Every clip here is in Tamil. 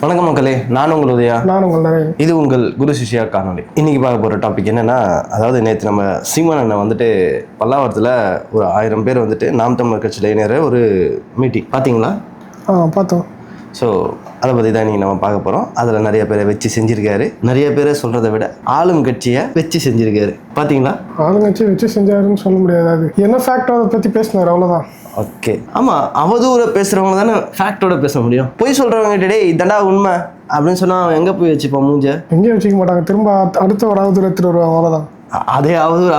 வணக்கம் மக்களே, நான் உங்கள் உதயா. நான் உங்கள் நரேன். இது உங்கள் குரு சிஷ்யா காணொலி. இன்னைக்கு பார்க்க போகிற டாபிக் என்னன்னா, அதாவது நேற்று நம்ம சீமான் அண்ணன் வந்துட்டு பல்லாவரத்தில் ஒரு 1000 பேர் வந்துட்டு நாம் தமிழர் கட்சியில் இணைகிற ஒரு மீட்டிங் பார்த்தீங்களா? பார்த்தோம். ஸோ அதை பற்றி தான் இன்றைக்கி நம்ம பார்க்க போகிறோம். அதில் நிறைய பேரை வச்சு செஞ்சுருக்காரு. நிறைய பேரை சொல்கிறத விட ஆளும் கட்சியை வச்சு செஞ்சுருக்காரு. பார்த்தீங்களா? ஆளுங்கட்சியை வச்சு செஞ்சாருன்னு சொல்ல முடியாது. அது என்ன ஃபேக்டோ அதை பற்றி பேசினார், அவ்வளோதான். ஓகே, ஆமாம், அவதூற பேசுகிறவங்க தானே ஃபேக்டோட பேச முடியும். பொய் சொல்கிறவங்க டே இதண்டா உண்மை அப்படின்னு சொன்னால் அவன் எங்கே போய் வச்சுப்பான் மூஞ்ச? எங்கேயும் வச்சுக்க மாட்டாங்க. திரும்ப அடுத்த ஒரு அவதூறு எடுத்துட்டு வருவாங்க, அவ்வளோதான். அதே அவதூறு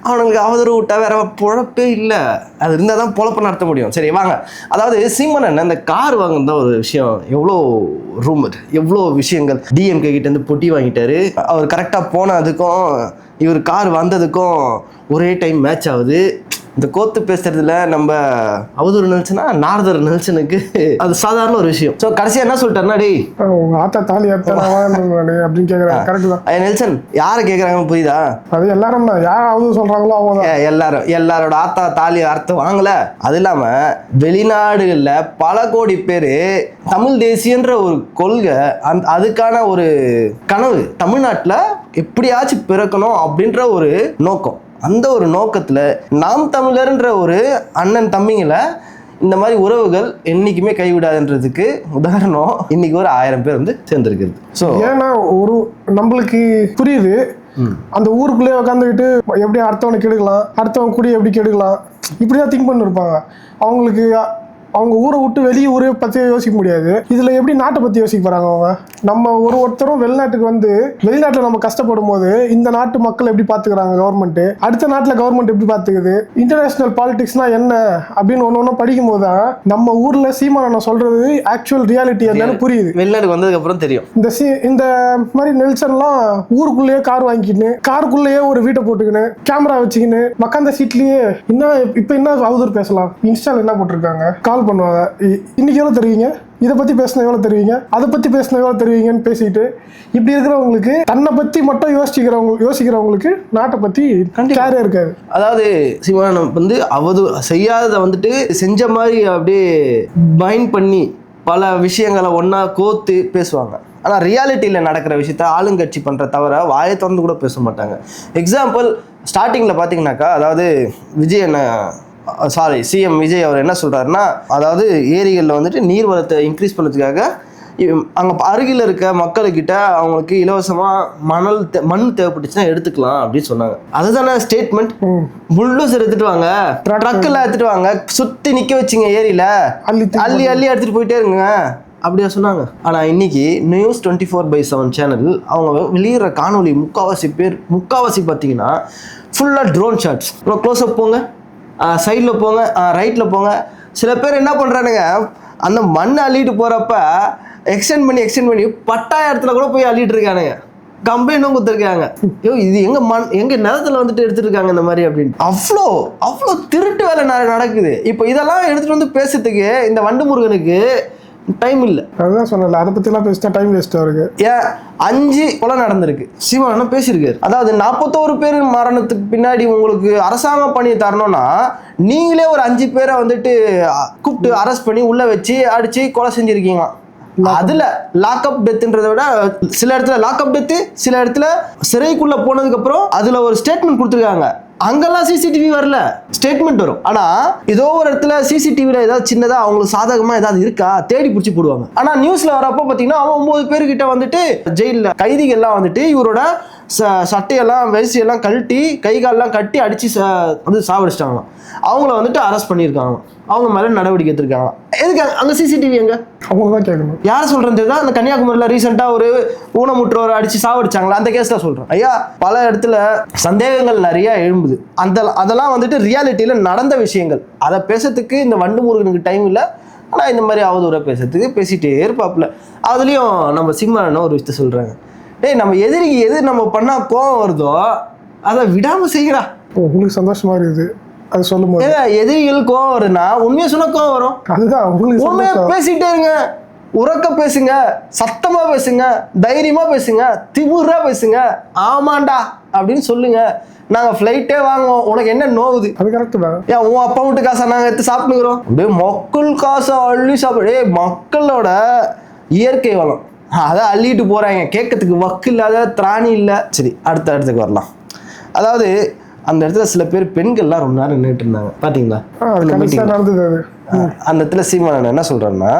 அவனுங்களுக்கு அவதூறு விட்டா வேற பொழப்பே இல்லை. அது இருந்தால் தான் பொழப்ப நடத்த முடியும். சரி வாங்க, அதாவது சீமான் இந்த கார் வாங்குறத ஒரு விஷயம், எவ்வளோ ரூமர், எவ்வளோ விஷயங்கள். டிஎம்கே கிட்டேருந்து பொட்டி வாங்கிட்டாரு. அவர் கரெக்டாக போனதுக்கும் இவர் கார் வந்ததுக்கும் ஒரே டைம் மேட்ச் ஆகுது. இந்த கோத்து பேசுறதுல நம்ம அவதூறு நெல்சனா நாரதர் நெல்சனுக்கு அது சாதாரண ஒரு விஷயம். ஸோ கடைசியா என்ன சொல்லிட்டாருன்னா, டேய் உங்க ஆத்தா தாலி அப்படின்னு கேட்குறாங்க. கரெக்ட் தான். நெல்சன் யாரை கேட்குறாங்கன்னு புரியுதா? அது எல்லாரும் தான். யார் அவதூறு சொல்றாங்களோ அவங்க எல்லாரோட ஆத்தா தாலி அர்த்தம் வாங்கல. அது இல்லாம வெளிநாடுகள்ல பல கோடி பேர் தமிழ் தேசியன்ற ஒரு கொள்கை, அதுக்கான ஒரு கனவு தமிழ்நாட்டில் எப்படியாச்சும் பிறக்கணும் அப்படின்ற ஒரு நோக்கம். அந்த ஒரு நோக்கத்தில் நாம் தமிழர்ன்ற ஒரு அண்ணன் தம்பிங்களை இந்த மாதிரி உறவுகள் என்னைக்குமே கைவிடாதுன்றதுக்கு உதாரணம் இன்னைக்கு ஒரு 1000 பேர் வந்து சேர்ந்துருக்குது. ஸோ ஏன்னா ஒரு நம்மளுக்கு புரியுது, அந்த ஊருக்குள்ளேயே உட்காந்துக்கிட்டு எப்படி அடுத்தவனை கெடுக்கலாம், அடுத்தவன் கூடிய எப்படி கெடுக்கலாம், இப்படிதான் திங்க் பண்ணிருப்பாங்க. அவங்களுக்கு அவங்க ஊரை விட்டு வெளியே ஊரே பற்றி யோசிக்க முடியாது. இதில் எப்படி நாட்டை பற்றி யோசிக்க போகிறாங்க அவங்க? நம்ம ஒருத்தரும் வெளிநாட்டுக்கு வந்து வெளிநாட்டில் நம்ம கஷ்டப்படும் போது இந்த நாட்டு மக்கள் எப்படி பார்த்துக்கிறாங்க கவர்மெண்ட்டு, அடுத்த நாட்டில் கவர்மெண்ட் எப்படி பார்த்துக்குது, இன்டர்நேஷனல் பாலிடிக்ஸ்னா என்ன அப்படின்னு ஒன்று படிக்கும் போது தான் நம்ம ஊரில் சீமான் சொல்கிறது ஆக்சுவல் ரியாலிட்டி என்னன்னு புரியுது. வெளிநாட்டுக்கு வந்ததுக்கப்புறம் தெரியும். இந்த மாதிரி நெல்சன்லாம் ஊருக்குள்ளேயே கார் வாங்கிக்கின்னு, காருக்குள்ளேயே ஒரு வீட்டை போட்டுக்கின்னு, கேமரா வச்சுக்கின்னு, உக்காந்த சீட்லேயே இப்போ என்ன அவதூறு பேசலாம், இன்ஸ்டால என்ன போட்டிருக்காங்க, பண்ணுவாங்க. இன்னைக்கு எவ்வளவு தருவீங்க, இதை பத்தி பேசின எவ்வளவு தருவீங்க, அதை பத்தி பேசின எவ்வளவு தருவீங்கன்னு பேசிட்டு இப்படி இருக்கிறவங்களுக்கு, தன்னை பத்தி மட்டும் யோசிக்கிறவங்களுக்கு நாட்டை பத்தி கேரே இருக்காது. அதாவது சிவானன் வந்து அவதூறு செய்யாததை வந்துட்டு செஞ்ச மாதிரி அப்படியே பைண்ட் பண்ணி பல விஷயங்களை ஒன்னா கோத்து பேசுவாங்க. ஆனால் ரியாலிட்டியில் நடக்கிற விஷயத்த ஆளுங்கட்சி பண்ணுற தவிர வாயை திறந்து கூட பேச மாட்டாங்க. எக்ஸாம்பிள் ஸ்டார்டிங்கில் பார்த்தீங்கன்னாக்கா, அதாவது சிஎம் விஜய் அவர் என்ன சொல்கிறாருன்னா, அதாவது ஏரிகளில் வந்துட்டு நீர்வளத்தை இன்க்ரீஸ் பண்ணுறதுக்காக அங்கே அருகில் இருக்க மக்கள்கிட்ட அவங்களுக்கு இலவசமாக மண் தேவைப்பட்டுச்சுன்னா எடுத்துக்கலாம் அப்படின்னு சொன்னாங்க. அதுதானே ஸ்டேட்மெண்ட். புல்டோசர் எடுத்துட்டு வாங்க, ட்ரக்கில் எடுத்துட்டு வாங்க, சுற்றி நிற்க வச்சுங்க, ஏரியில் அள்ளி எடுத்துகிட்டு போயிட்டே இருங்க அப்படியா சொன்னாங்க. ஆனால் இன்னைக்கு நியூஸ் 24/7 சேனல் அவங்க வெளியிடுற காணொலி முக்காவாசி பார்த்தீங்கன்னா ஃபுல்லாக ட்ரோன் ஷாட்ஸ். க்ளோஸ்அப் போங்க, சைடில் போங்க, ரைட்டில் போங்க. சில பேர் என்ன பண்ணுறானுங்க, அந்த மண் அள்ளிட்டு போகிறப்ப எக்ஸ்டெண்ட் பண்ணி பட்டாய இடத்துல கூட போய் அள்ளிட்டு இருக்கானுங்க. கம்ப்ளைண்ட்டும் கொடுத்துருக்காங்க, ஐயோ இது எங்கள் நிலத்தில் வந்துட்டு எடுத்துருக்காங்க இந்த மாதிரி அப்படின்னு. அவ்வளோ திருட்டு வேலை நடக்குது. இப்போ இதெல்லாம் எடுத்துகிட்டு வந்து பேசுறதுக்கு இந்த வண்டு முருகனுக்கு டைம் இல்லை. அதுதான் சொன்னல, அதை பற்றிலாம் பேசிட்டா டைம் வேஸ்ட் ஆகுது. ஏன் 5 கொலை நடந்திருக்கு, சிவானன் பேசியிருக்காரு. அதாவது 41 பேர் மரணத்துக்கு பின்னாடி உங்களுக்கு அரசாங்கம் பண்ணி தரணும்னா நீங்களே ஒரு 5 பேரை வந்துட்டு கூப்பிட்டு அரெஸ்ட் பண்ணி உள்ள வச்சு அடிச்சு கொலை செஞ்சிருக்கீங்க. அதுல லாக்அப் டெத்ன்றதை விட சில இடத்துல லாக்அப் டெத்து, சில இடத்துல சிறைக்குள்ள போனதுக்கு அப்புறம் அதுல ஒரு ஸ்டேட்மெண்ட் கொடுத்துருக்காங்க. அங்கெல்லாம் சிசிடிவி வரல, ஸ்டேட்மெண்ட் வரும். ஆனா ஏதோ ஒரு இடத்துல சிசிடிவில ஏதாவது சின்னதா அவங்களுக்கு சாதகமா ஏதாவது இருக்கா தேடி பிடிச்சி போடுவாங்க. ஆனா நியூஸ்ல வரப்போ பாத்தீங்கன்னா 9 பேர்கிட்ட வந்துட்டு ஜெயில கைதிகள்லாம் வந்துட்டு இவரோட சட்டையெல்லாம் வரிசையெல்லாம் கழட்டி கை காலெல்லாம் கட்டி அடிச்சு வந்து சாவடிச்சிட்டாங்களாம். அவங்கள வந்துட்டு அரெஸ்ட் பண்ணியிருக்காங்க, அவங்க மேல நடவடிக்கை எடுத்திருக்காங்க. எதுக்கு அங்க சிசிடிவி எங்க? அவங்க தான் கேட்கணும். யார் சொல்றது தான்? அந்த கன்னியாகுமரியில ரீசெண்டா ஒரு ஊனமுற்றோரை அடிச்சு சாவடிச்சாங்களா, அந்த கேஸ்ல சொல்றேன். ஐயா, பல இடத்துல சந்தேகங்கள் நிறைய எழும்புது. அதெல்லாம் வந்துட்டு ரியாலிட்டியில நடந்த விஷயங்கள். அதை பேசுறதுக்கு இந்த வண்டு முருகனுக்கு டைம் இல்லை. ஆனா இந்த மாதிரி அவதூற பேசுறதுக்கு பேசிட்டே இருப்பாப்புல. அதுலயும் நம்ம சிம்மான்னு ஒரு விஷயத்த சொல்றாங்க, டேய் நம்ம எதிரிக்கு எது நம்ம பண்ணா கோவம் வருதோ அதை விடாம செய்யறா. உங்களுக்கு சந்தோஷமா இருக்குது அது சொல்லும் போது. எதிரிகள் கோவம் வருதுன்னா உண்மையை சொன்னா கோவம் வரும். அதுதான் உண்மையா பேசிட்டே இருங்க, உறக்க பேசுங்க, சத்தமா பேசுங்க, தைரியமா பேசுங்க, திமுறா பேசுங்க, ஆமாண்டா அப்படின்னு சொல்லுங்க. நாங்க ஃப்ளைட்டே வாங்குவோம், உனக்கு என்ன நோவுது? அது கரெக்ட் தான். ஏன் உன் அப்பா வீட்டு காசை நாங்க எடுத்து சாப்பிட்டுக்கிறோம்? அப்படியே மக்கள் காசை அள்ளி சாப்பிடு. மக்களோட இயற்கை வளம் அதை அள்ளிட்டு போறாங்க, கேட்கறதுக்கு வக்கு இல்லாத திராணி இல்லை. சரி, அடுத்த இடத்துக்கு வரலாம். அதாவது அந்த இடத்துல சில பேர் பெண்கள்லாம் ரொம்ப நேரம் நின்றுட்டு இருந்தாங்க பாத்தீங்களா? அந்த இடத்துல சீமானன் என்ன சொல்றாருன்னா,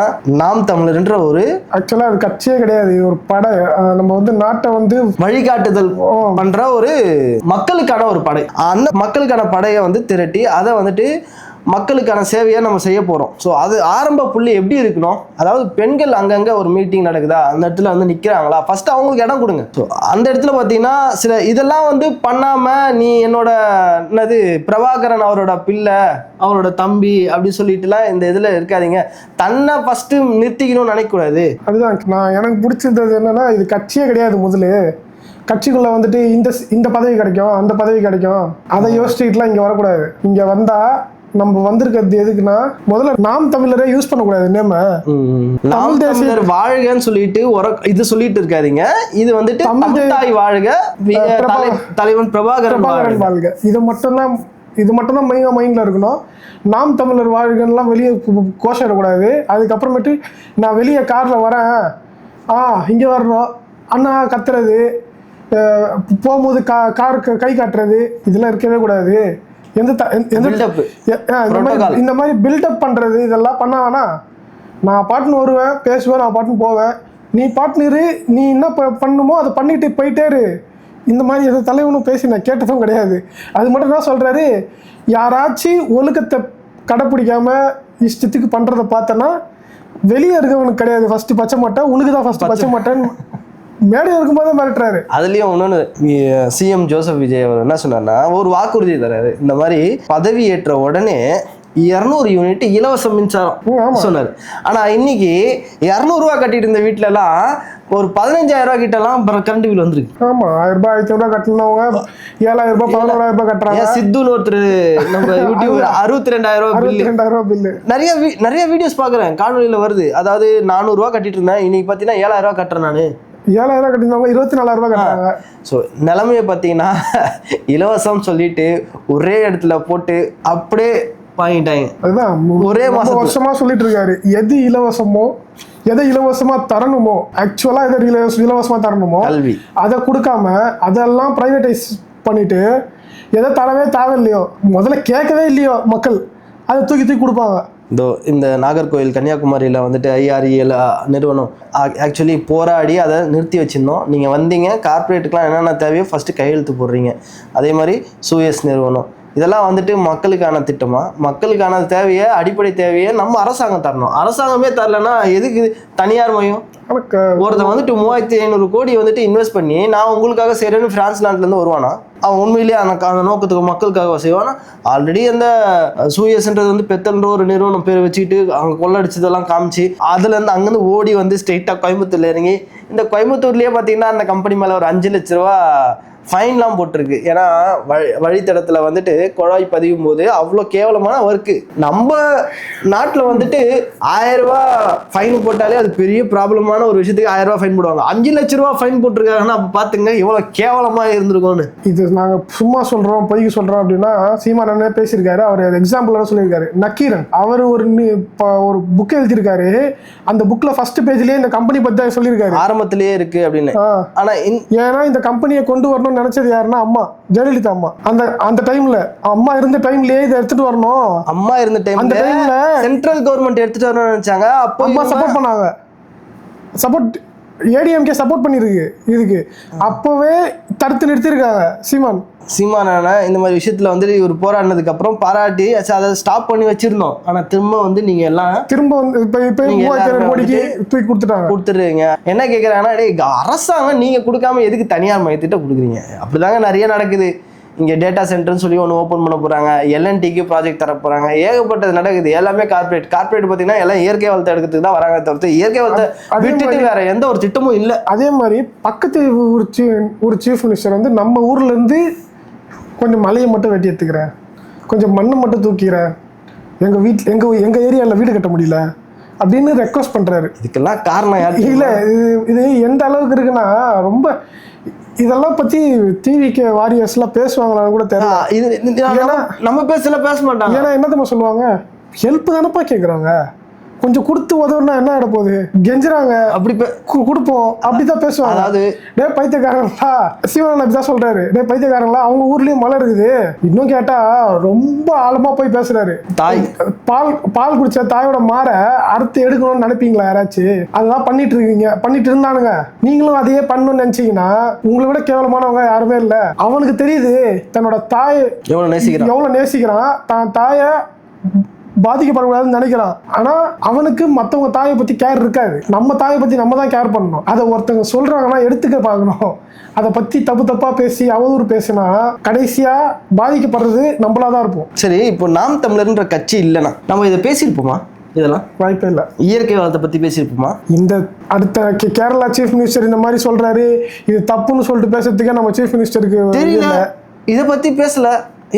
நாம் தமிழர்ன்ற ஒரு ஆக்சுவலா அது கட்சியே கிடையாது, ஒரு படை. நம்ம வந்து நாட்டை வந்து வழிகாட்டுதல் பண்ற ஒரு மக்களுக்கான ஒரு படை. அந்த மக்களுக்கான படையை வந்து திரட்டி அதை வந்துட்டு மக்களுக்கான சேவையை நம்ம செய்ய போறோம். ஸோ அது ஆரம்ப புள்ளி எப்படி இருக்கணும்? அதாவது பெண்கள் அங்கங்க ஒரு மீட்டிங் நடக்குதா, அந்த இடத்துல வந்து நிக்கிறாங்களா, ஃபர்ஸ்ட் அவங்களுக்கு இடம் கொடுங்க. ஸோ அந்த இடத்துல பார்த்தீங்கன்னா சில இதெல்லாம் வந்து பண்ணாம நீ என்னோட என்னது பிரபாகரன் அவரோட பிள்ளை அவரோட தம்பி அப்படி சொல்லிட்டுலாம் இந்த இதுல இருக்காதீங்க. தன்னை ஃபர்ஸ்ட் நிறுத்திக்கணும்னு நினைக்கக்கூடாது. அதுதான் நான் எனக்கு பிடிச்சது என்னன்னா, இது கட்சியே கிடையாது. முதல்ல கட்சிக்குள்ள வந்துட்டு இந்த பதவி கிடைக்கும் அந்த பதவி கிடைக்கும் அதை யோசிச்சுட்டுலாம் இங்க வரக்கூடாது. இங்க வந்தா நம்ம வந்திருக்கிறது எதுக்குன்னா, முதல்ல நாம் தமிழரை யூஸ் பண்ணக்கூடாது. நாம் தமிழர் வாழ்கன்னு சொல்லிட்டு இது சொல்லிட்டு இருக்காதீங்க. இது வந்துட்டு தமிழ்தாய் வாழ்க, தலைவன் பிரபாகரன் வாழ்க. இது மட்டும்தான் மைண்ட்ல இருக்கணும். நாம் தமிழர் வாழ்கன்னுலாம் வெளியே கோஷிடக்கூடாது. அதுக்கப்புறமேட்டு நான் வெளியே கார்ல வரேன், இங்க வரணும் அண்ணா கத்துறது, போகும்போது காருக்கு கை காட்டுறது, இதெல்லாம் இருக்கவே கூடாது. இந்த மாதிரி பில்டப் பண்றது இதெல்லாம் பண்ண வேணா. நான் பாட்டுன்னு வருவேன், பேசுவேன், நான் பாட்டுன்னு போவேன். நீ பாட்டுன்னு நீ என்ன பண்ணுமோ அதை பண்ணிட்டு போயிட்டே இரு. இந்த மாதிரி எந்த தலைவனும் பேசி நான் கேட்டதும் கிடையாது. அது மட்டும் தான் சொல்றாரு, யாராச்சும் ஒழுக்கத்தை கடைப்பிடிக்காம இஷ்டத்துக்கு பண்றதை பார்த்தனா வெளியே இருக்கவனுக்கு கிடையாது ஃபர்ஸ்ட் பச்சை மாட்டை, உனக்கு தான் ஃபர்ஸ்ட் பச்சை மாட்டேன்னு மேடையில் இருக்கும்போது மிரட்டுறாரு. அதுலயும் இன்னொன்று, சிஎம் ஜோசப் விஜய் அவர் என்ன சொன்னார்னா, ஒரு வாக்குறுதி தராரு. இந்த மாதிரி பதவி ஏற்ற உடனே 200 யூனிட் இலவச மின்சாரம் சொன்னாரு. ஆனா இன்னைக்கு 200 ரூபா கட்டிட்டு இருந்த வீட்டுல எல்லாம் ஒரு 15,000 ரூபாய் கிட்ட எல்லாம் கரண்ட் பில் வந்துருக்கு. ஆமா, 1000 ரூபாய் 500 ரூபாய் கட்டினவங்க 7,000 ரூபாய் 11,000 ரூபாய் கட்டுறாங்க. சித்துன்னு ஒருத்தர் நம்ம யூடியூப் 62,000 ரூபாய் பில்லு. நிறைய வீடியோஸ் பாக்குறேன், காணொலியில வருது. அதாவது 400 ரூபாய் கட்டிட்டு இருந்தேன், இன்னைக்கு பாத்தீங்கன்னா 7,000 ரூபாய் கட்டுறேன். நானு 7,000 ரூபாய் கட்டினவங்க 24,000 ரூபாய் கட்டுறாங்க. ஸோ நிலைமையை பார்த்தீங்கன்னா இலவசம் சொல்லிட்டு ஒரே இடத்துல போட்டு அப்படியே வாங்கிட்டாங்க. அதுதான் ஒரே வருஷமா சொல்லிட்டு இருக்காரு, எது இலவசமோ எதை இலவசமா தரணுமோ, ஆக்சுவலா எதை இலவசமா தரணுமோ கல்வி அதை கொடுக்காம அதெல்லாம் பிரைவேடைஸ் பண்ணிட்டு எதை தரவே தேவையில்லையோ, முதல்ல கேட்கவே இல்லையோ மக்கள், அதை தூக்கி தூக்கி கொடுப்பாங்க. இந்த நாகர்கோவில் கன்னியாகுமரியில் வந்துட்டு IREL நிறுவனம் ஆக்சுவலி போராடி அதை நிறுத்தி வச்சுருந்தோம். நீங்கள் வந்தீங்க, கார்பரேட்டுக்கெலாம் என்னென்ன தேவையோ ஃபஸ்ட்டு கையெழுத்து போடுறீங்க. அதே மாதிரி சூயஸ் நிறுவனம், இதெல்லாம் வந்துட்டு மக்களுக்கான திட்டமா, மக்களுக்கான தேவையை அடிப்படை தேவையை நம்ம அரசாங்கம் தரணும். அரசாங்கமே தரலன்னா எதுக்கு தனியார் மையம்? ஒருத்தன் வந்துட்டு 3,500 கோடி வந்துட்டு இன்வெஸ்ட் பண்ணி நான் உங்களுக்காக செய்கிறேன்னு பிரான்ஸ் நாட்டிலேருந்து வருவானா? அவன் உண்மையிலேயே அந்த நோக்கத்துக்கு மக்களுக்காக செய்வானா? ஆல்ரெடி அந்த சூயஸ்ன்றது வந்து பெத்தல்ன்ற ஒரு நிறுவனம் பேர் வச்சுக்கிட்டு அவங்க கொள்ளடிச்சதெல்லாம் காமிச்சு அதுலேருந்து அங்கேருந்து ஓடி வந்து ஸ்ட்ரெயிட்டாக கோயம்புத்தூர்ல இறங்கி, இந்த கோயம்புத்தூர்லேயே பார்த்தீங்கன்னா அந்த கம்பெனி மேலே ஒரு 5 லட்ச ரூபா ஃபைன்லாம் போட்டிருக்கு. ஏன்னா வழித்தடத்தில் வந்துட்டு குழாய் பதியும் போது அவ்வளோ கேவலமான ஒர்க்கு. நம்ம நாட்டில் வந்துட்டு 1000 ரூபா ஃபைன் போட்டாலே அது பெரிய ப்ராப்ளமான ஒரு விஷயத்துக்கு 1000 ரூபா ஃபைன் போடுவாங்க. 5 லட்ச ரூபா ஃபைன் போட்டிருக்காங்கன்னா அப்போ பார்த்துங்க எவ்வளோ கேவலமாக இருந்திருக்கும்னு. இது நாங்கள் சும்மா சொல்கிறோம், பொய்க்கு சொல்கிறோம் அப்படின்னா சீமானே பேசியிருக்காரு. அவர் எக்ஸாம்பிளோட சொல்லியிருக்காரு. நக்கீரன் அவர் ஒரு புக் எழுதியிருக்காரு. அந்த புக்கில் ஃபர்ஸ்ட் பேஜ்லேயே இந்த கம்பெனி பற்றி தான் சொல்லியிருக்காரு, ஆரம்பத்திலேயே இருக்கு அப்படின்னு. ஆனால் ஏன்னா இந்த கம்பெனியை கொண்டு வரணும் நினைச்சது யாருன்னா அம்மா, ஜெயலலிதா அம்மா. அந்த டைம்ல அம்மா இருந்த டைம்லயே இதை எடுத்துட்டு வரணும். அம்மா இருந்த டைம்ல சென்ட்ரல் கவர்மெண்ட் எடுத்துட்டு வரணும்னு நினைச்சாங்க. அப்போ அம்மா சப்போர்ட் பண்ணாங்க. ADMK சப்போர்ட் பண்ணிருக்கு இதுக்கு. அப்பவே தடுத்து நிறுத்திருக்காங்க சீமான் இந்த மாதிரி விஷயத்துல வந்து இவர் போராடினதுக்கு அப்புறம் பாராட்டி அதை ஸ்டாப் பண்ணி வச்சிருந்தோம். ஆனா திரும்ப வந்து நீங்க எல்லாம் வந்து 3,000 கோடிக்கு தூக்கி கொடுத்துருங்க. என்ன கேக்குறாங்கன்னா, அரசாங்கம் நீங்க கொடுக்காம எதுக்கு தனியார் மையத்திட்ட கொடுக்குறீங்க? அப்படிதாங்க நிறைய நடக்குது. இங்கே டேட்டா சென்டர்னு சொல்லி ஒன்று ஓப்பன் பண்ண போகிறாங்க, LNTக்கு ப்ராஜெக்ட் தர போகிறாங்க, ஏகப்பட்டது நடக்குது. எல்லாமே கார்பரேட் பார்த்தீங்கன்னா எல்லாம் இயற்கை வளத்தை எடுக்கிறதுக்கு தான் வராங்க தவிர்த்து இயற்கை வளத்தை விட்டுட்டு வேற எந்த ஒரு திட்டமும் இல்லை. அதே மாதிரி பக்கத்து ஒரு சீஃப் மினிஸ்டர் வந்து நம்ம ஊர்ல இருந்து கொஞ்சம் மலையை மட்டும் வெட்டி எடுத்துக்கிறேன், கொஞ்சம் மண்ணை மட்டும் தூக்கிறேன், எங்கள் ஏரியாவில் வீடு கட்ட முடியல அப்படின்னு ரெக்வஸ்ட் பண்ணுறாரு. இதுக்கெல்லாம் காரணம் இல்லை, இது எந்த அளவுக்கு இருக்குன்னா, ரொம்ப இதெல்லாம் பத்தி டிவிக்கு வாரியர்ஸ்லாம் பேசுவாங்களான்னு கூட தெரியல. நம்ம பேச மாட்டாங்க. ஏன்னா என்ன சொல்லுவாங்க, ஹெல்ப் தானப்பா கேட்குறாங்க, கொஞ்சம் கொடுத்து உதவுனா என்ன ஆகிட போகுது, கெஞ்சுறாங்க அப்படி கொடுப்போம் அப்படிதான் பேசுவாங்க. அதாவது டே பைத்தியக்காரங்களா, சீமானன் அப்படிதான் சொல்றாரு, டே பைத்தியக்காரங்களா அவங்க ஊர்லயும் மழை இருக்குது. இன்னும் கேட்டா ரொம்ப ஆழமா போய் பேசுறாரு. தாய் பால் குடிச்ச தாயோட மாற அறுத்து எடுக்கணும்னு நினைப்பீங்களா யாராச்சும்? அதெல்லாம் பண்ணிட்டு இருந்தானுங்க. நீங்களும் அதையே பண்ணணும்னு நினைச்சீங்கன்னா உங்களை விட கேவலமானவங்க யாருமே இல்ல. அவனுக்கு தெரியுது தன்னோட தாய் எவ்வளவு நேசிக்கிறான், தான் தாய பாதிக்கப்படக்கூடாதுன்னு நினைக்கிறான். ஆனா அவனுக்கு மத்தவங்க தாயை பத்தி கேர் இருக்காது. நம்ம தாயை பத்தி நம்ம தான் கேர் பண்ணணும். அதை ஒருத்தவங்க சொல்றாங்கன்னா எடுத்துக்க பார்க்கணும். அதை பத்தி தப்பா பேசி அவதூறு பேசினா கடைசியா பாதிக்கப்படுறது நம்மளாதான் இருப்போம். சரி, இப்போ நாம் தமிழர்ன்ற கட்சி இல்லைன்னா நம்ம இதை பேசியிருப்போமா? இதெல்லாம் வாய்ப்பே இல்லை. இயற்கை வளத்தை பத்தி பேசியிருப்போமா? இந்த அடுத்த கேரளா சீஃப் மினிஸ்டர் இந்த மாதிரி சொல்றாரு, இது தப்புன்னு சொல்லிட்டு பேசுறதுக்கே நம்ம சீஃப் மினிஸ்டருக்கு தெரியல, இதை பத்தி பேசல.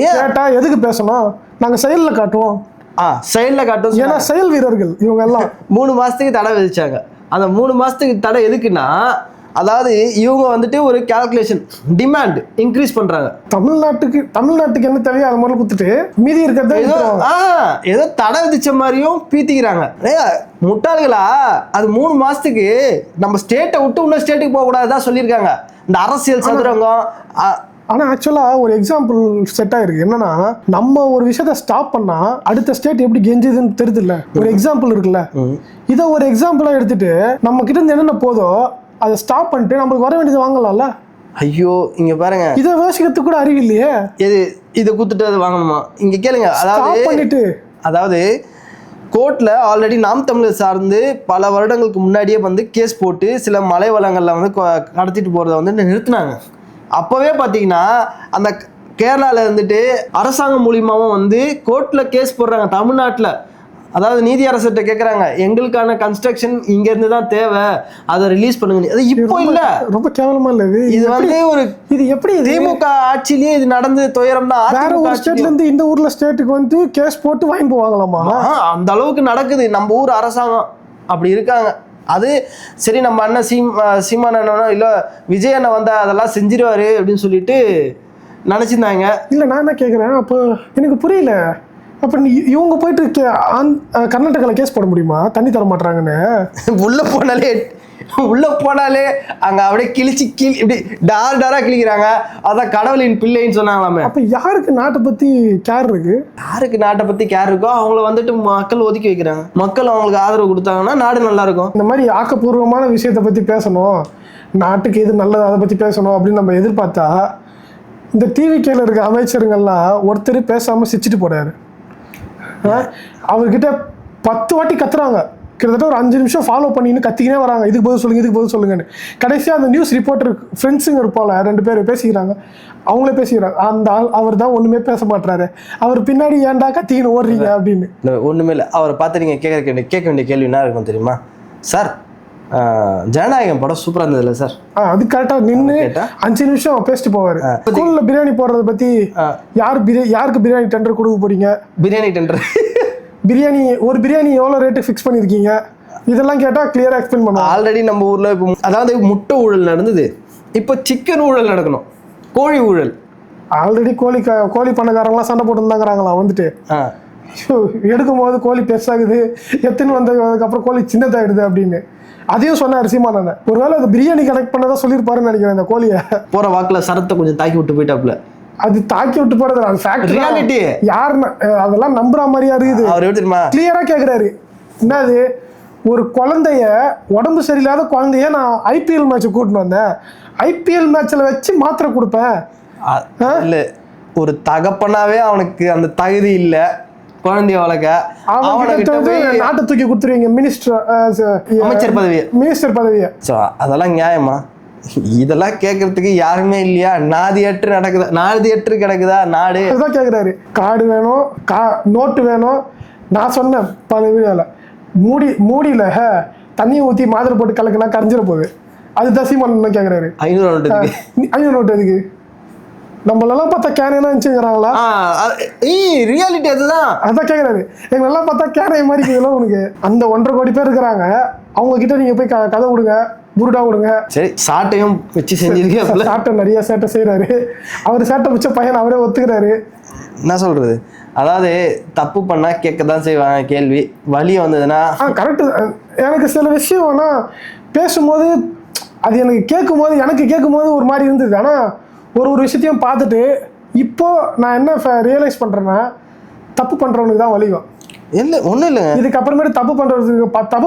கேட்டா எதுக்கு பேசணும், நாங்க செயல்ல காட்டுவோம். செயல்ல காட்டும். ஏன்னா செயல் வீரர்கள் இவங்க எல்லாம் 3 மாசத்துக்கு தடை விதிச்சாங்க. அந்த 3 மாசத்துக்கு தடை எதுக்குன்னா, அதாவது இவங்க வந்துட்டு ஒரு கால்குலேஷன் டிமாண்ட் இன்க்ரீஸ் பண்றாங்க. தமிழ்நாட்டுக்கு என்ன தேவையோ அதை முதல்ல கொடுத்துட்டு மீதி இருக்கிறத ஏதோ தடை விதிச்ச மாதிரியும் பீத்திக்கிறாங்க. முட்டாள்களா, அது 3 மாசத்துக்கு நம்ம ஸ்டேட்டை விட்டு இன்னும் ஸ்டேட்டுக்கு போக கூடாதுதான் சொல்லியிருக்காங்க இந்த அரசியல் சதுரங்கம். ஆனா ஆக்சுவலா ஒரு எக்ஸாம்பிள் செட் ஆயிருக்கு. என்னன்னா, நம்ம ஒரு விஷயத்த ஸ்டாப் பண்ணா அடுத்த ஸ்டேட் எப்படி கெஞ்சுதுன்னு தெரியுது இல்ல. ஒரு எக்ஸாம்பிள் இருக்குல்ல, இதை ஒரு எக்ஸாம்பிளா எடுத்துட்டு நம்ம கிட்ட இருந்து என்னென்ன போதோ அதை ஸ்டாப் பண்ணிட்டு நம்மளுக்கு வர வேண்டியது வாங்கலாம்ல. ஐயோ, இங்க பாருங்க, இதை யோசிக்கிறதுக்கு கூட அறிவு இல்லையே. இதை குத்துட்டு அதை வாங்கணுமா? இங்க கேளுங்க. அதாவது கோர்ட்ல ஆல்ரெடி நாம் தமிழர் சார்ந்து பல வருடங்களுக்கு முன்னாடியே வந்து கேஸ் போட்டு சில மலை வளங்கள்ல வந்து கடத்திட்டு போறதை வந்து நிறுத்தினாங்க. அப்போவே பார்த்தீங்கன்னா அந்த கேரளாவில் இருந்துட்டு அரசாங்கம் மூலியமாகவும் வந்து கோர்ட்டில் கேஸ் போடுறாங்க தமிழ்நாட்டில். அதாவது நீதி அரசர்கிட்ட கேட்குறாங்க, எங்களுக்கான கன்ஸ்ட்ரக்ஷன் இங்கேருந்து தான் தேவை, அதை ரிலீஸ் பண்ணுங்க. அது இப்போ இல்லை, ரொம்ப கேவலமா இல்லை. இது வந்து இது எப்படி திமுக ஆட்சியிலேயே இது நடந்து துயரம் தான். வேற ஒரு ஸ்டேட்ல இருந்து இந்த ஊர்ல ஸ்டேட்டுக்கு வந்து கேஸ் போட்டு வாங்கி போவாங்களாமா? அந்த அளவுக்கு நடக்குது நம்ம ஊர் அரசாங்கம். அப்படி இருக்காங்க. அது சரி, நம்ம அண்ணன் சீமான் அண்ணனோ இல்லை விஜய் அண்ணன் வந்தா அதெல்லாம் செஞ்சிருவாரு அப்படின்னு சொல்லிட்டு நினைச்சிருந்தாங்க. இல்லை, நான் என்ன கேட்குறேன், அப்போ எனக்கு புரியல. அப்போ இவங்க போயிட்டு கர்நாடகாவில் கேஸ் போட முடியுமா தண்ணி தர மாட்டாங்கன்னு? உள்ள போனாலே அங்க அப்படியே இப்படி டாரா கிழிக்கிறாங்க. அதான் கடவுளின் பிள்ளைன்னு சொன்னாங்களாமே. அப்ப யாருக்கு நாட்டை பத்தி கேர் இருக்கு? யாருக்கு நாட்டை பத்தி கேர் இருக்கோ அவங்கள வந்துட்டு மக்கள் ஒதுக்கி வைக்கிறாங்க. மக்கள் அவங்களுக்கு ஆதரவு கொடுத்தாங்கன்னா நாடு நல்லா இருக்கும். இந்த மாதிரி ஆக்கப்பூர்வமான விஷயத்தை பத்தி பேசணும், நாட்டுக்கு எது நல்லது அதை பத்தி பேசணும் அப்படின்னு நம்ம எதிர்பார்த்தா இந்த டிவிக்கேல இருக்க அமைச்சருங்கள்லாம் ஒருத்தர் பேசாம சிரிச்சிட்டு போறாரு. அவர்கிட்ட 10 வாட்டி கத்துறாங்க. கிட்டத்தட்ட ஒரு 5 நிமிஷம் ஃபாலோ பண்ணின்னு கத்திக்கினே வராங்க, இதுக்கு பதில் சொல்லுங்கன்னு. கடைசியாக அந்த நியூஸ் ரிப்போர்ட்டர் ஃப்ரெண்ட்ஸுங்க இருப்பால 2 பேர் பேசிக்கிறாங்க. அவங்களே பேசிக்கிறாங்க. அந்த ஆள் அவர் தான் ஒன்றுமே பேச மாட்டாரு. அவர் பின்னாடி ஏன்டா கத்திக்கின்னு ஓடுறீங்க அப்படின்னு. ஒன்றுமே இல்லை. அவரை பார்த்து நீங்கள் கேட்க வேண்டிய கேள்வி என்ன இருக்கும் தெரியுமா? சார், ஜனநாயகம் படம் சூப்பராக இருந்ததுல்ல சார்? அது கரெக்டாக நின்று 5 நிமிஷம் பேசிட்டு போவார். ஸ்கூலில் பிரியாணி போடுறத பற்றி யாருக்கு பிரியாணி டெண்டர் கொடுக்க போறீங்க? பிரியாணி டெண்டர் ஒரு பிரியாணி எவ்வளோ ரேட்டு ஃபிக்ஸ் பண்ணியிருக்கீங்க? இதெல்லாம் கேட்டால் கிளியராக எக்ஸ்பிளைன் பண்ணுவோம். ஆல்ரெடி நம்ம ஊரில் இப்போ அதாவது முட்டை ஊழல் நடந்தது, இப்போ சிக்கன் ஊழல் நடக்கணும், கோழி ஊழல். ஆல்ரெடி கோழி பண்ணக்காரங்களாம் சண்டை போட்டுருந்தாங்கிறாங்களா வந்துட்டு எடுக்கும்போது கோழி பெருசாகுது, எத்தனை வந்ததுக்கப்புறம் கோழி சின்னதாகிடுது அப்படின்னு. அதையும் சொன்னார் சீமானன். ஒருவேளை அது பிரியாணி கனெக்ட் பண்ணதான் சொல்லியிருப்பாருன்னு நினைக்கிறேன். இந்த கோழியை போகிற வாக்கில் சரத்தை கொஞ்சம் தாக்கி விட்டு போயிட்டாப்புல. அது தாக்கி விட்டு போறது அது ஃபேக்ட், ரியாலிட்டி. யாருன்னு அதெல்லாம் நம்புற மாதிரியா இருக்குது. அவர் எப்படி தெரியுமா கிளியரா கேக்குறாரு, என்னது ஒரு குழந்தைய உடம்பு சரியில்லாத குழந்தைய நான் ஐபிஎல் மேட்ச் கூட்டின்னு வந்தேன், ஐபிஎல் மேட்ச்ல வச்சு மாத்திரை கொடுப்பேன். இல்ல, ஒரு தகப்பனாவே அவனுக்கு அந்த தகுதி இல்ல குழந்தைய வளர்க்க. நாட்டை தூக்கி கொடுத்துருவீங்க மினிஸ்டர் பதவியை. அதெல்லாம் நியாயமா? இதெல்லாம் கேட்கறதுக்கு யாருமே இல்லையா? நாதியற்று கிடக்குதா நாடு? அதுதான் கேட்குறாரு. கார்டு வேணும், நோட்டு வேணும். நான் சொன்னேன் பல வீடியோவில், மூடியில் தண்ணி ஊற்றி மாதிரி போட்டு கலக்குனா கரைஞ்சிட போகுது. அதுதான் சீமான் கேட்குறாரு. 500 நோட்டு எதுக்கு? நம்மளெல்லாம் பார்த்தா கேனையெல்லாம் இருந்துச்சுங்கிறாங்களா? ரியாலிட்டி அதுதான். அதான் கேட்குறாரு. எங்களெல்லாம் பார்த்தா கேனைய மாதிரி இருக்குதுல்ல உனக்கு? அந்த 1.5 கோடி பேர் இருக்கிறாங்க, அவங்க கிட்ட நீங்கள் போய் கதை விடுங்க, புருடா விடுங்க. சரி, சாட்டையும் வச்சு செஞ்சிருக்கேன். சாட்டை நிறைய சேட்டை செய்கிறாரு. அவர் சேட்டை வச்ச பையன் அவரே ஒத்துக்கிறாரு. என்ன சொல்றது? அதாவது தப்பு பண்ணா கேட்க தான் செய்வாங்க கேள்வி, வலி வந்ததுன்னா கரெக்டு. எனக்கு சில விஷயம் ஆனால் பேசும்போது அது எனக்கு கேட்கும்போது ஒரு மாதிரி இருந்தது. ஆனால் ஒரு விஷயத்தையும் பார்த்துட்டு இப்போ நான் என்ன ரியலைஸ் பண்ணுறேன்னா, தப்பு பண்ணுறவனுக்கு தான் வலிக்கும். இல்லை ஒன்றும் இல்லைங்க, இதுக்கப்புறமேட்டு தப்பு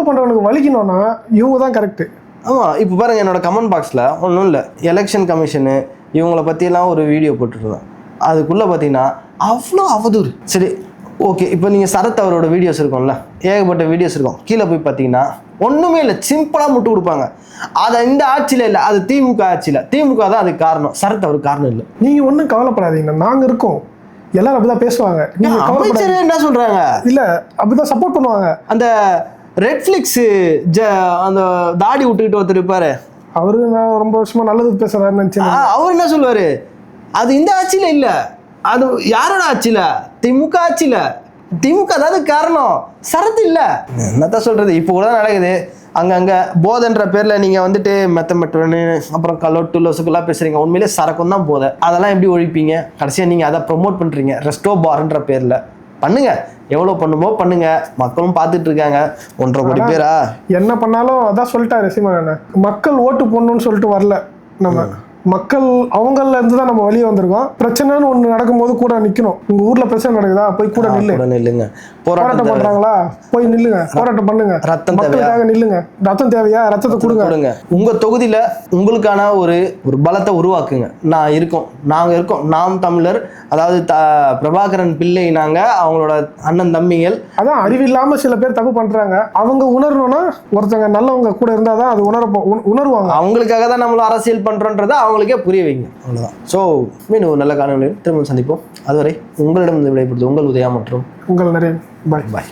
பண்ணுறவனுக்கு வலிக்கணும்னா இவங்க தான் கரெக்டு. ஆமாம். இப்போ பாருங்கள், என்னோட கமெண்ட் பாக்ஸில் ஒன்றும் இல்லை, எலெக்ஷன் கமிஷனு இவங்கள பற்றியெல்லாம் ஒரு வீடியோ போட்டுருந்தேன். அதுக்குள்ளே பார்த்தீங்கன்னா அவ்வளோ அவதூறு. சரி ஓகே, இப்போ நீங்கள் சரத் அவரோட வீடியோஸ் இருக்கும்ல, ஏகப்பட்ட வீடியோஸ் இருக்கும். கீழே போய் பார்த்தீங்கன்னா ஒன்றுமே இல்லை, சிம்பிளாக முட்டு கொடுப்பாங்க. அதை இந்த ஆட்சியில் இல்லை, அது திமுக ஆட்சியில், திமுக தான் அதுக்கு காரணம், சரத் அவருக்கு காரணம் இல்லை. நீங்கள் ஒன்றும் கவலைப்படாதீங்க, நாங்கள் இருக்கோம். எல்லாரும் அப்படிதான் பேசுவாங்க. நீங்கள் அமைச்சரே என்ன சொல்கிறாங்க, இல்லை அப்படிதான் சப்போர்ட் பண்ணுவாங்க. அந்த ரெட்ஃப்ளிக்ஸ் அந்த தாடி விட்டுக்கிட்டு ஒருத்தர் இருப்பாரு, அவரு நான் ரொம்ப வருஷமா நல்லது பேசுறாருன்னு நினைச்சேன். அவர் என்ன சொல்லுவாரு, அது இந்த ஆட்சியில இல்ல, அது யாரோட ஆட்சியில, திமுக ஆட்சியில, திமுக அதாவது காரணம், சரத்து இல்ல. என்னத்தான் சொல்றது, இப்போ கூட நடக்குது அங்கங்க போதைன்ற பேர்ல நீங்க வந்துட்டு மெத்தமெட்டோன்னு அப்புறம் கலோட்டு லொசுக்கெல்லாம் பேசுறீங்க. உண்மையிலே சரக்கும் தான் போதை. அதெல்லாம் எப்படி ஒழிப்பீங்க? கடைசியா நீங்க அதை ப்ரொமோட் பண்றீங்க ரெஸ்டோ பார்ன்ற பேர்ல. பண்ணுங்க, எவ்வளவு பண்ணுமோ பண்ணுங்க, மக்களும் பார்த்துட்டு இருக்காங்க. 1.5 கோடி பேரா என்ன பண்ணாலும் அதான் சொல்லிட்டாரு சீமான், மக்கள் ஓட்டு போடணும்னு சொல்லிட்டு வரல. நம்ம மக்கள் அவங்கள இருந்து தான் நம்ம வெளியே வந்திருக்கோம். பிரச்சனைன்னு ஒண்ணு நடக்கும்போது கூட நிக்கணும். உங்க ஊர்ல பிரச்சனை நடக்குதா, போய் கூட நில்லுங்க. போராட்டம் பண்றாங்களா, போய் நில்லுங்க, போராட்டம் பண்ணுங்க. ரத்தம் மக்களுக்காக நில்லுங்க. ரத்தம் தேவையா, ரத்தத்தை கொடுங்க. உங்க தொகுதியில உங்களுக்கான ஒரு பலத்தை உருவாக்குங்க. நாங்க இருக்கோம், நாம் தமிழர், அதாவது பிரபாகரன் பிள்ளை, நாங்க அவங்களோட அண்ணன் தம்பிகள். அதான் அறிவில்லாம சில பேர் தப்பு பண்றாங்க. அவங்க உணரணும்னா ஒருத்தங்க நல்லவங்க கூட இருந்தாதான் அது உணர்வாங்க. அவங்களுக்காக தான் நம்மள அரசியல் பண்றோன்றதை அவங்களுக்கே புரிய வைங்க, அவ்வளவுதான். ஸோ மீண்டும் ஒரு நல்ல காணொலியில் திரும்ப சந்திப்போம். அதுவரை உங்களிடம் விடைபெறுவது உங்கள் உதயா மற்றும் உங்கள் நிறைய பாய்.